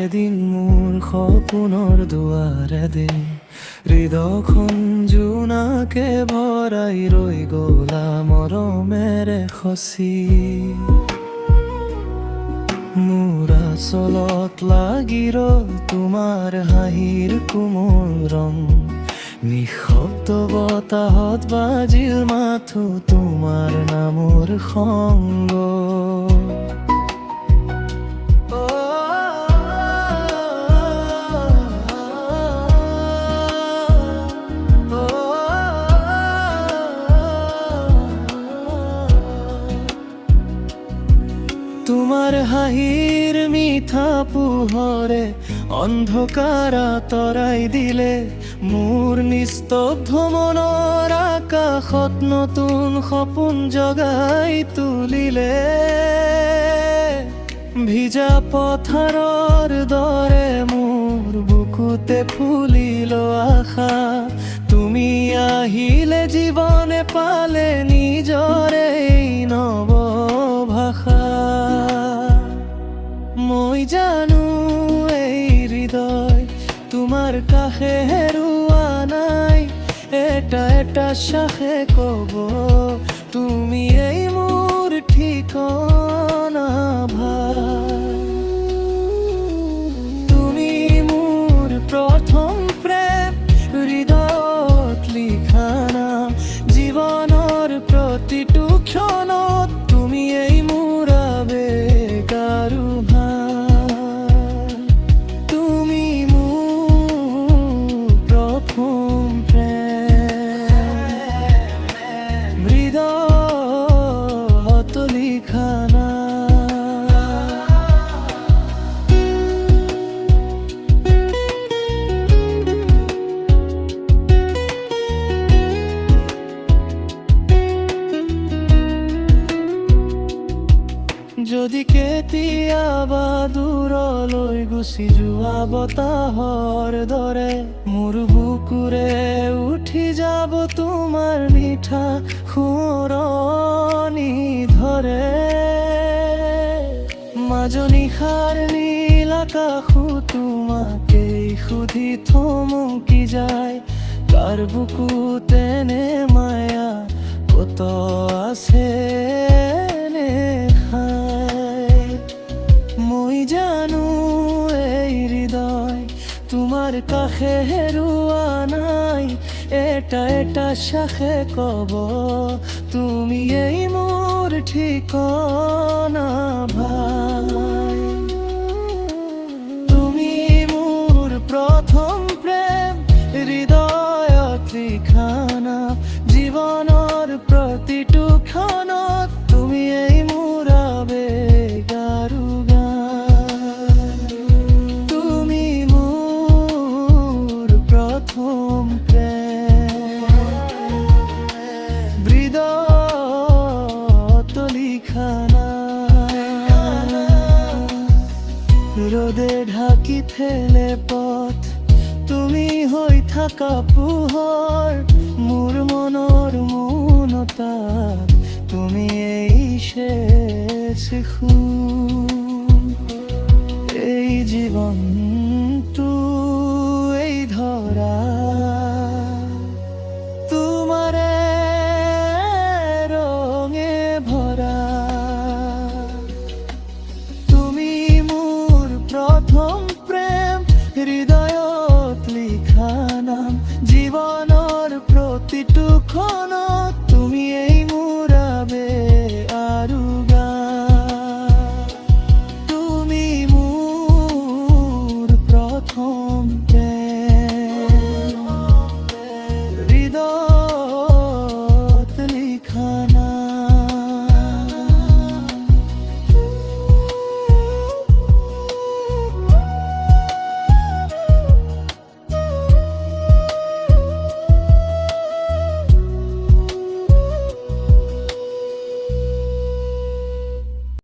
এদিন মোৰ সপোনৰ দুৱাৰে দি হৃদয়খন জোনাকে ভৰাই ৰৈ গলা মৰমেৰে খচি মোৰ আচলত লাগি ৰল তোমাৰ হাঁহিৰ কোমল ৰং নিঃশব্দ বতাহত বাজিল মাথো তোমাৰ নামৰ সংগ তোমাৰ হাঁহিৰ মিঠা পোহৰে অন্ধকাৰ আঁতৰাই দিলে মোৰ নিস্তব্ধ মনৰ আকাশত নতুন সপোন জগাই তুলিলে ভিজা পথাৰৰ দৰে মোৰ বুকুতে ফুলিল আশা তুমি আহিলে জীৱনে পালে নিজৰে নৱ ভাষা মই জানো এই হৃদয় তোমাৰ কাষে হেৰুৱা নাই এটা এটা শ্বাসে কব তুমি এই মোৰ ঠিকনা ভাল তুমি মোৰ প্ৰথম প্ৰেম হৃদয়ত লিখা নাম জীৱনৰ প্ৰতিটো ক্ষণত তুমি এই মোৰ আবেগ আৰু যদি কেতিয়াবা দূৰলৈ গুচি যোৱা বতাহৰ দৰে মোৰ বুকুৰে উঠি যাব তোমাৰ মিঠা সোঁৱৰণি ধৰে মাজনিশাৰ নীল আকাশো তোমাকেই সুধি থমকি যায় কাৰ বুকুত এনে মায়া কত আছে মই জানো এই হৃদয় তোমাৰ কাষে হেৰুৱা নাই এটা এটা শ্বাসে কব তুমি এই মোৰ ঠিকনা ভাই তুমি মোৰ প্ৰথম প্ৰেম হৃদয়ত লিখা নাম জীৱনৰ প্ৰতিটো ক্ষণত তুমি এই মোৰ আবেগ আৰু রোদে ঢাকি থেলে পথ তুমি হৈ থাকা পোহৰ মোৰ মনৰ মৌনতাত তুমি এই শেষ এই জীৱনটো এই ধৰা তোমাৰে ৰঙে ভৰা প্রথম প্রেম হৃদয়ত লিখা নাম জীবনৰ প্ৰতিটো ক্ষণত